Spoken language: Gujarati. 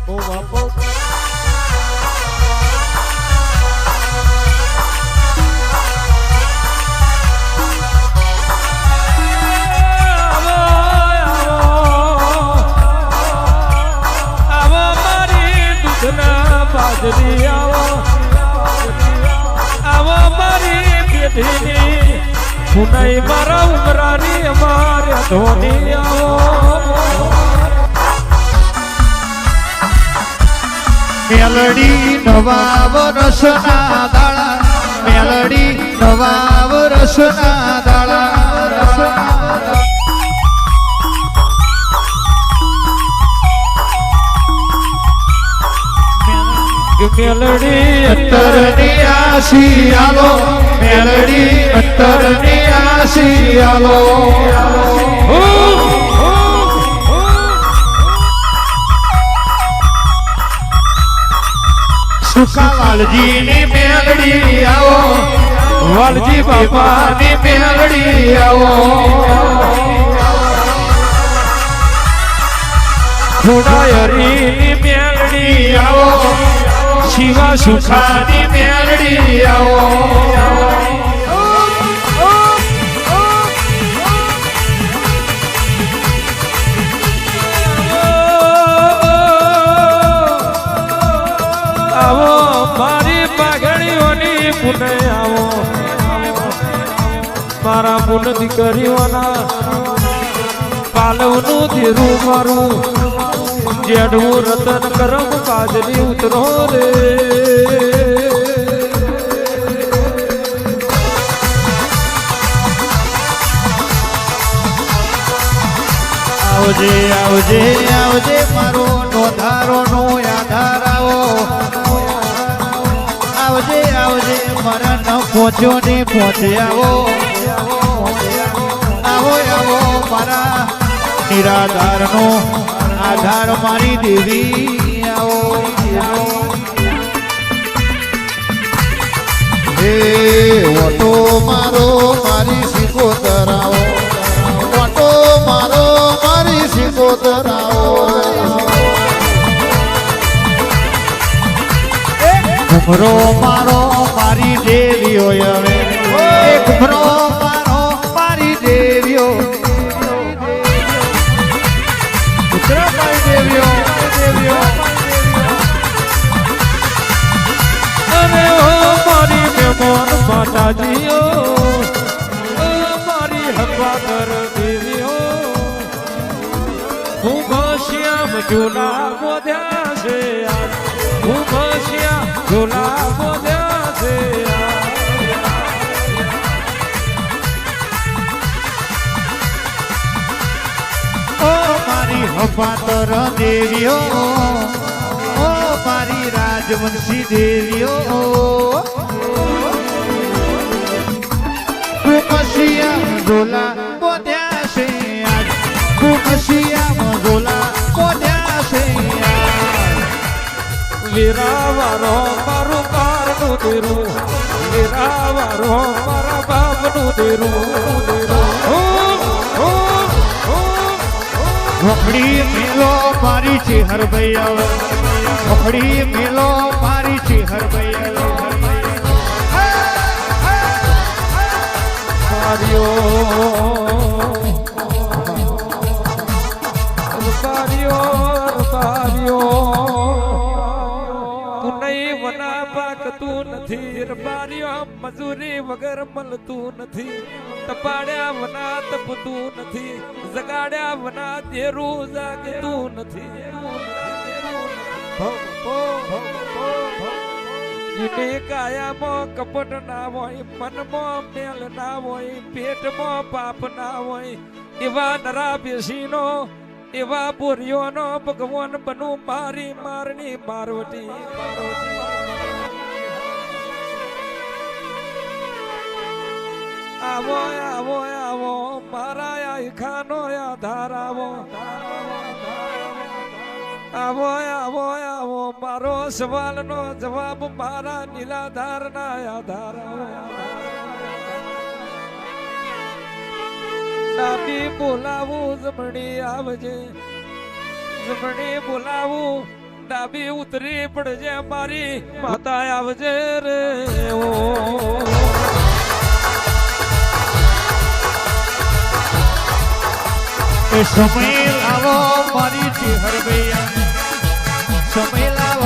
ઓ બાપો બાજરી આવો મારી પેઢીની પુનાઈ મારા ઉમરાની અમારે ધોની આવો મેલડી નવા વરસના દાડા મેલડી નવા વરસના દાડા મેલડી અંતરની આશી આલો મેલડી અંતરની આશી આલો સુકા વાલજીની મેલડી આવો વાલજી બાપાની મેલડી આવો ખોડાયરીની મેલડી આવો શિવા સુખાની મેલડી આવો આવો મારી પાઘડીઓની પુને આવો મારા પુન દીકરીઓના પાલવનું ધીરું મારું જેડવું રતન કરમ કાજરી ઉતરો રે આવજે આવજે આવજે મારો નોધારો નો આધાર આવો આવજે આવજે મારા ન પહોંચ્યો ને પહોંચે આવો આવો આવો મારા નિરાધાર નો આધાર મારી દેવી આવો હે ઓટો મારો મારી સિકોતર આવો ઓટો મારો મારી સિકોતર આવો ઘુમરો મારો મારી દેવીઓ હવે ઘુમરો મારો મારી દેવીઓ અને ઓ મારી મેમોન માતાજીઓ મારી હકવાતર દેવીઓ હું ઘોશ્યામ ઝોલા બોધ્યા છે હું ઘોશ્યામ ઝોલા બોધ્યા છે ઓ મારી હપાતર દેવીઓ ઓ મારી રાજવંશી દેવીઓ કુમસિયા ઝોલા બોધ્યા છે આજ કુમસિયા ઝોલા બોધ્યા છે વીરાવારો મારું કારનું દેરું વીરાવારો મારા બાપનું દેરું વખડી મેલો મારી છે હરભૈયા વખડી મેલો મારી છે હરભૈયા મજૂરી વગર મળતું નથી તપાડ્યા વના તપતું નથી જગાડ્યા વના દેરું જાગતું નથી જીને કાયામાં કપટ ના હોય મનમાં મેલ ના હોય પેટમાં પાપ ના હોય એવા નરા બેસીનો એવા બોરીઓનો ભગવાન બનું મારી મારની મારવટી આવો આવો આવો મારા આખાનો આધાર આવો આવો આવો આવો મારો સવાલનો જવાબ મારા નીલાધારના આધાર ડાબી બોલાવું જમણી આવજે જમણી બોલાવું ડાબી ઉતરી પડજે મારી માતા આવજે રે ઓ એ સમય લાવો મારી ચેહર ભૈયા સમય લાવો